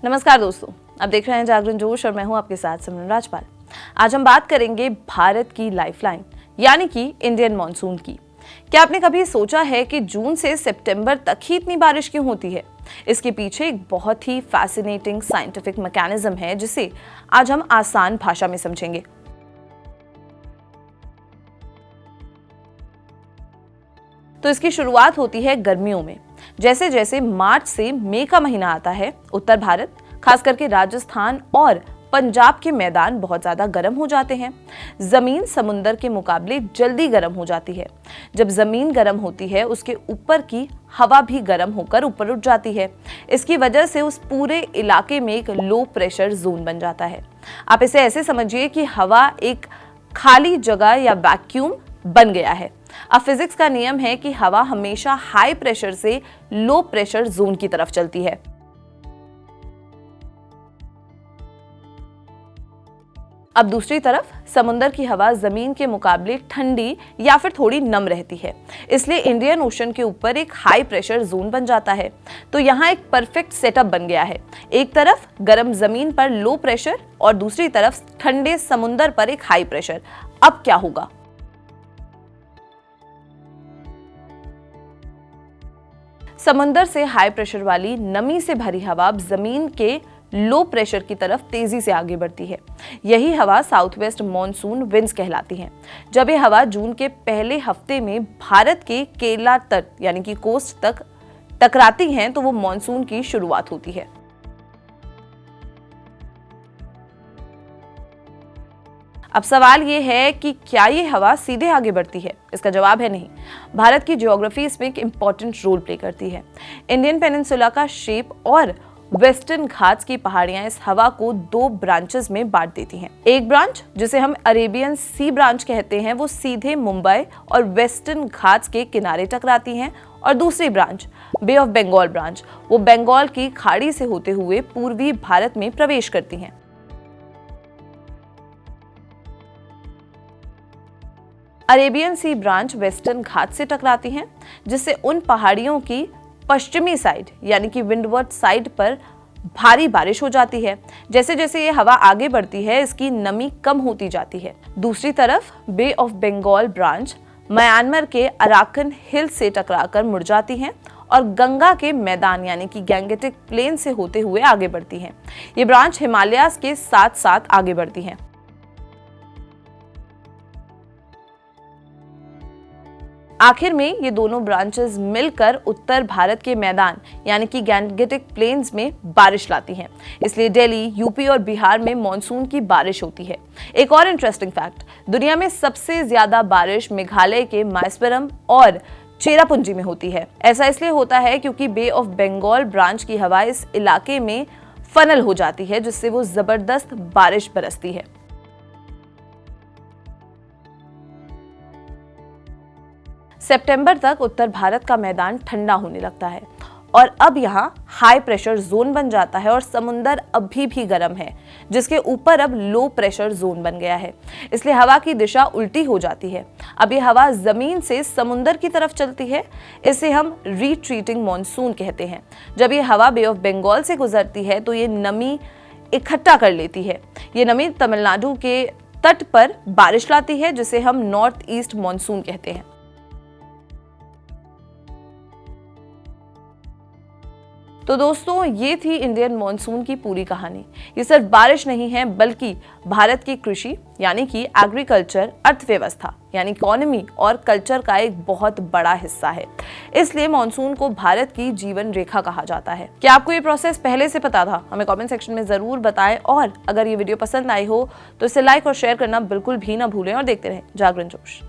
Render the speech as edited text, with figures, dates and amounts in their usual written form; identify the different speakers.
Speaker 1: नमस्कार दोस्तों, आप देख रहे हैं जागरण जोश और मैं हूं आपके साथ सिमरन राजपाल। आज हम बात करेंगे भारत की लाइफलाइन यानी कि इंडियन मॉनसून की। क्या आपने कभी सोचा है कि जून से सितंबर तक ही इतनी बारिश क्यों होती है? इसके पीछे एक बहुत ही फैसिनेटिंग साइंटिफिक मैकेनिज्म है जिसे आज हम आसान भाषा में समझेंगे। तो इसकी शुरुआत होती है गर्मियों में। जैसे जैसे मार्च से मई का महीना आता है, उत्तर भारत खास करके राजस्थान और पंजाब के मैदान बहुत ज्यादा गर्म हो जाते हैं। जमीन समुंदर के मुकाबले जल्दी गर्म हो जाती है। जब जमीन गर्म होती है, उसके ऊपर की हवा भी गर्म होकर ऊपर उठ जाती है। इसकी वजह से उस पूरे इलाके में एक लो प्रेशर जोन बन जाता है। आप इसे ऐसे समझिए कि हवा एक खाली जगह या वैक्यूम बन गया है। अब फिजिक्स का नियम है कि हवा हमेशा हाई प्रेशर से लो प्रेशर जोन की तरफ चलती है। अब दूसरी तरफ समुद्र की हवा जमीन के मुकाबले ठंडी या फिर थोड़ी नम रहती है, इसलिए इंडियन ओशन के ऊपर एक हाई प्रेशर जोन बन जाता है। तो यहाँ एक परफेक्ट सेटअप बन गया है। एक तरफ गर्म जमीन पर लो प्रेशर और दूसरी तरफ ठंडे समुद्र पर एक हाई प्रेशर। अब क्या होगा? समंदर से हाई प्रेशर वाली नमी से भरी हवा जमीन के लो प्रेशर की तरफ तेजी से आगे बढ़ती है। यही हवा साउथ वेस्ट मॉनसून विंड्स कहलाती हैं। जब ये हवा जून के पहले हफ्ते में भारत के केरला तट यानी कि कोस्ट तक टकराती हैं तो वो मॉनसून की शुरुआत होती है। अब सवाल ये है कि क्या ये हवा सीधे आगे बढ़ती है? इसका जवाब है नहीं। भारत की ज्योग्राफी इसमें एक इंपॉर्टेंट रोल प्ले करती है। इंडियन पेनिनसुला का शेप और वेस्टर्न घाट्स की पहाड़ियां इस हवा को दो ब्रांचेस में बांट देती हैं। एक ब्रांच जिसे हम अरेबियन सी ब्रांच कहते हैं, वो सीधे मुंबई और वेस्टर्न घाट्स के किनारे टकराती हैं, और दूसरी branch Bay of Bengal branch वो बंगाल की खाड़ी से होते हुए पूर्वी भारत में प्रवेश करती हैं। अरेबियन सी ब्रांच वेस्टर्न घाट से टकराती हैं, जिससे उन पहाड़ियों की पश्चिमी साइड यानी कि विंडवर्ड साइड पर भारी बारिश हो जाती है। जैसे जैसे ये हवा आगे बढ़ती है, इसकी नमी कम होती जाती है। दूसरी तरफ बे ऑफ बंगाल ब्रांच म्यांमार के अराकन हिल से टकराकर मुड़ जाती हैं और गंगा के मैदान यानी कि गैंगेटिक प्लेन से होते हुए आगे बढ़ती हैं। ये ब्रांच हिमालयाज के साथ साथ आगे बढ़ती हैं। आखिर में ये दोनों ब्रांचेस मिलकर उत्तर भारत के मैदान यानी कि गैंगेटिक प्लेन्स में बारिश लाती हैं। इसलिए दिल्ली, यूपी और बिहार में मॉनसून की बारिश होती है। एक और इंटरेस्टिंग फैक्ट, दुनिया में सबसे ज्यादा बारिश मेघालय के माइसोरम और चेरापूंजी में होती है। ऐसा इसलिए होता है क्योंकि बे ऑफ बंगाल ब्रांच की हवा इस इलाके में फनल हो जाती है, जिससे वो जबरदस्त बारिश बरसती है। सितंबर तक उत्तर भारत का मैदान ठंडा होने लगता है और अब यहाँ हाई प्रेशर जोन बन जाता है और समुंदर अभी भी गर्म है, जिसके ऊपर अब लो प्रेशर जोन बन गया है। इसलिए हवा की दिशा उल्टी हो जाती है। अब ये हवा जमीन से समुंदर की तरफ चलती है। इसे हम रिट्रीटिंग मॉनसून कहते हैं। जब ये हवा बे ऑफ बंगाल से गुजरती है तो ये नमी इकट्ठा कर लेती है। ये नमी तमिलनाडु के तट पर बारिश लाती है, जिसे हम नॉर्थ ईस्ट मॉनसून कहते हैं। तो दोस्तों, ये थी इंडियन मॉनसून की पूरी कहानी। ये सिर्फ बारिश नहीं है, बल्कि भारत की कृषि यानी कि एग्रीकल्चर, अर्थव्यवस्था यानी इकोनॉमी और कल्चर का एक बहुत बड़ा हिस्सा है। इसलिए मॉनसून को भारत की जीवन रेखा कहा जाता है। क्या आपको ये प्रोसेस पहले से पता था? हमें कमेंट सेक्शन में जरूर बताएं, और अगर ये वीडियो पसंद आई हो तो इसे लाइक और शेयर करना बिल्कुल भी ना भूलें, और देखते रहें जागरण जोश।